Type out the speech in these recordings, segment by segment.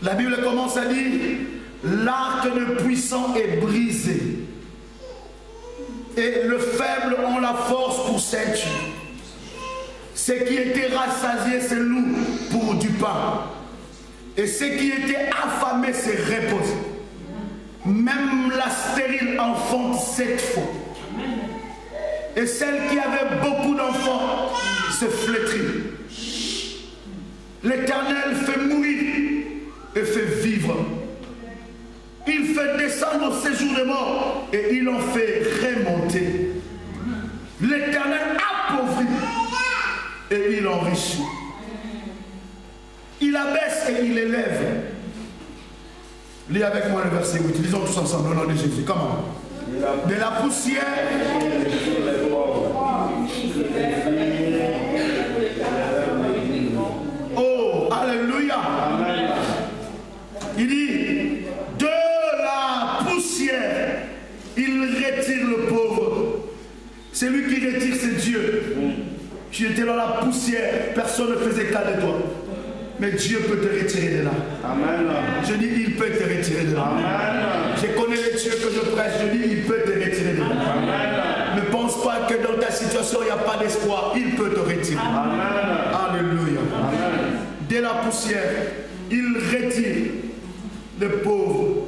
La Bible commence à dire, l'arc de puissant est brisé et le faible ont la force pour ceinture. Ce qui était rassasié se loue pour du pain et ce qui était affamé se repose. Même la stérile enfante 7 fois et celle qui avait beaucoup d'enfants se flétrit. L'Éternel fait mourir et fait vivre. Il fait descendre au séjour des morts et il en fait remonter. L'Éternel appauvrit et il enrichit. Il abaisse et il élève. Lis avec moi le verset 8. Lisons tous ensemble au nom de Jésus. Comment? De la poussière. Oh, alléluia. Il dit, de la poussière, il retire le pauvre. C'est lui qui retire, c'est Dieu. Tu étais dans la poussière, personne ne faisait cas de toi. Mais Dieu peut te retirer de là. Amen. Je dis, il peut te retirer de là. Amen. Je connais le Dieu que je prêche, je dis, il peut te retirer de là. Amen. Ne pense pas que dans ta situation, il n'y a pas d'espoir. Il peut te retirer. Amen. Alléluia. Amen. De la poussière, il retire le pauvre.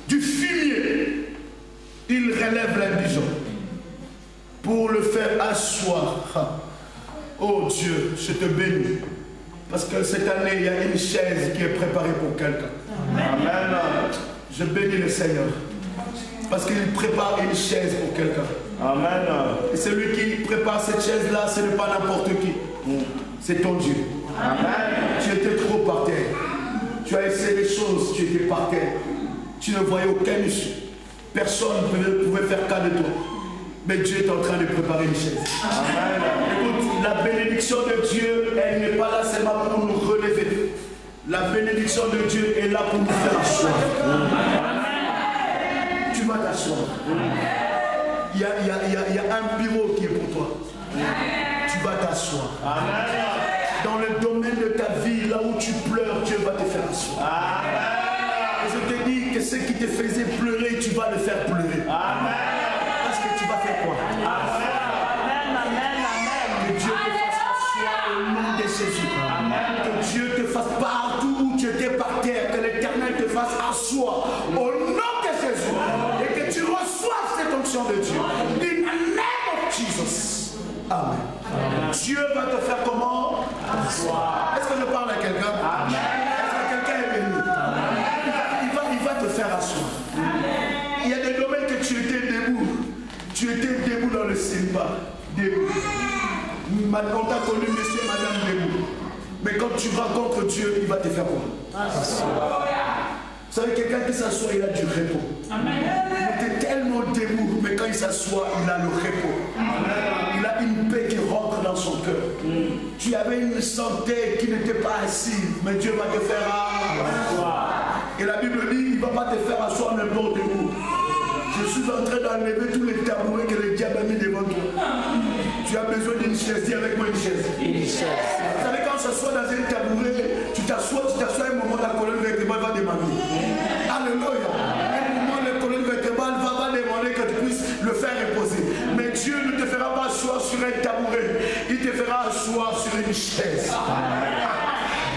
Du fumier, il relève l'indigent pour le faire asseoir. Oh Dieu, je te bénis. Parce que cette année, il y a une chaise qui est préparée pour quelqu'un. Amen. Je bénis le Seigneur. Parce qu'il prépare une chaise pour quelqu'un. Amen. Et celui qui prépare cette chaise-là, ce n'est pas n'importe qui. C'est ton Dieu. Amen. Tu étais trop par terre. Tu as essayé les choses, tu étais par terre. Tu ne voyais aucun issue. Personne ne pouvait faire cas de toi. Mais Dieu est en train de préparer une chaise. Amen. Écoute, la bénédiction de Dieu, elle n'est pas là seulement pour nous relever. La bénédiction de Dieu est là pour nous faire asseoir. Tu vas t'asseoir. Il y a un bureau qui est pour toi. Tu vas t'asseoir. Dans le domaine de ta vie, là où tu pleures, Dieu va te faire asseoir. Et je te dis que ce qui te faisait pleurer, tu vas le faire pleurer. Parce que tu vas faire quoi? Que Dieu te fasse asseoir au nom de Jésus. Que Dieu te fasse partout où tu étais par terre. Que l'Éternel te fasse asseoir au nom de Jésus. Et que tu reçoives cette onction de Dieu. In the name of Jesus. Amen. Dieu va te faire comment? Asseoir. Est-ce que je parle à quelqu'un? Est-ce que quelqu'un est béni? Il va te faire asseoir. Il y a des domaines que tu étais debout. Tu étais debout dans le cinéma. Debout. On t'a connu monsieur et madame debout. Mais quand tu rencontres Dieu, il va te faire quoi? Asseoir. Vous savez, quelqu'un qui s'assoit, il a du repos. Il était tellement debout, mais quand il s'assoit, il a le repos. Il a une paix qui rentre dans son cœur. Tu avais une santé qui n'était pas assise, mais Dieu va te faire asseoir. Et la Bible dit, il ne va pas te faire asseoir n'importe où. Je suis en train d'enlever tous les tabourets que le diable a mis devant toi. Tu as besoin d'une chaise. Dis avec moi une chaise. Une chaise. Vous savez, quand on s'assoit dans un tabouret, tu t'assois un moment, la colonne vertébrale va demander. Alléluia. Un moment, la colonne vertébrale va demander que tu puisses le faire reposer. Mais Dieu ne te fera pas asseoir sur un tabouret. Il te fera asseoir sur une chaise.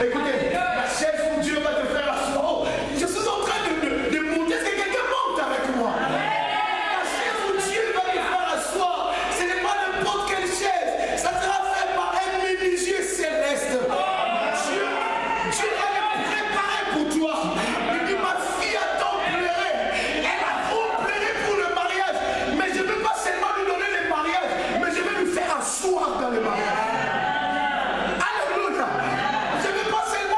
Écoutez, la chaise où Dieu va te faire asseoir. Oh, je suis en train de monter. Est-ce que quelqu'un monte avec moi? La chaise où Dieu va te faire asseoir, ce n'est pas n'importe quelle chaise. Ça sera fait par un menuisier céleste. Dieu va le préparer pour toi. Il dit, ma fille a tant pleuré. Elle a trop pleuré pour le mariage. Mais je ne veux pas seulement lui donner le mariage, mais je vais lui faire asseoir dans le mariage. Alléluia. Je ne veux pas seulement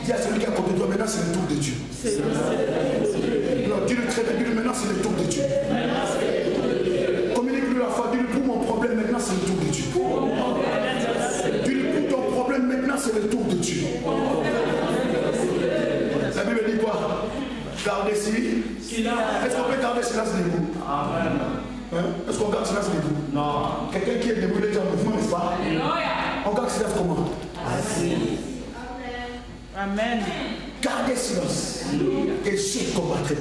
Dis à celui qui est à côté de toi, maintenant c'est le tour de Dieu. Non, dis-le très bien, dis-le maintenant c'est le tour de Dieu. Communique-lui la foi, dis-le pour mon problème, maintenant c'est le tour de Dieu. Dis-le pour ton problème, maintenant c'est le tour de Dieu. La Bible dit quoi? Gardez silence. Est-ce qu'on peut garder silence debout? Hein? Est-ce qu'on garde silence debout? Non. Quelqu'un qui est debout, il est déjà en mouvement, n'est-ce pas? On garde silence comment? Assis. Amen. Gardez silence. Et je combattrai.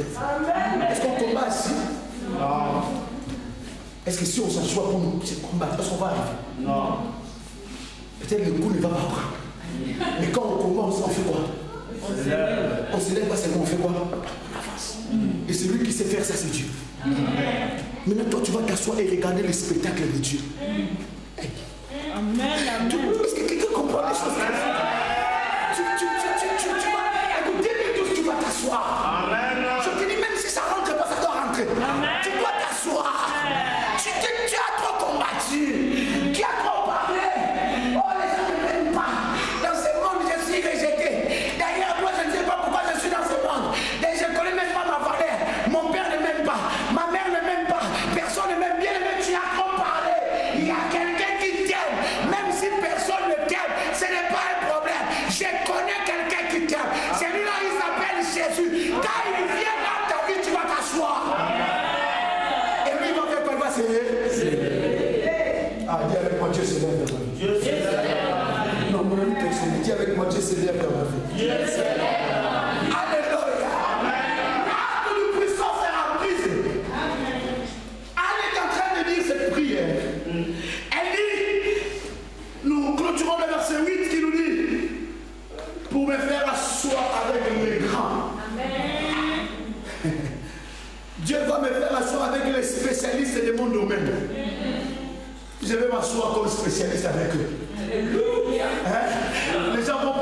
Est-ce qu'on combat assis? Non. Est-ce que si on s'assoit pour nous combattre, est-ce qu'on va arriver? Non. Peut-être le coup ne va pas prendre. Mais quand on combat, on fait quoi? On se lève pas seulement, on fait quoi? On avance. Et celui qui sait faire ça, c'est Dieu. Maintenant, toi, tu vas t'asseoir et regarder le spectacle de Dieu. Hey. Amen, amen. Est-ce que quelqu'un comprend les choses? Tu vas écouter, tu vas t'asseoir. Je te dis, même si ça rentre pas, ça doit rentrer. Amen. Tu dois t'asseoir. Tu as trop combattu. Tu as trop parlé. Oh, les gens ne m'aiment pas. Dans ce monde, je suis rejeté. D'ailleurs, moi, je ne sais pas pourquoi je suis dans ce monde. Et je ne connais même pas ma valeur. Mon père ne m'aime pas. Ma mère ne m'aime pas. Personne ne m'aime bien. Mais tu as trop parlé. Il y a quelqu'un qui t'aime. Même si personne ne t'aime, ce n'est pas un problème. Je connais quelqu'un qui t'aime. Celui-là, il s'appelle Jésus. Quand il vient dans ta vie, tu vas t'asseoir. Et lui, il va faire quoi? Il va s'élever. Ah, dis avec moi, Dieu s'élève dans ma vie. Dieu s'élève. Non, mon ami, personne. Dis avec moi, Dieu s'élève dans ma vie. Dieu s'élève. Alléluia. L'acte de puissance est rempli. Anne est en train de dire cette prière. Elle dit, nous clôturons le verset 8 qui nous dit, pour me faire asseoir avec les grands. Amen. Dieu va me faire asseoir avec les spécialistes de mon domaine. Je vais m'asseoir comme spécialiste avec eux. Hein? Les gens vont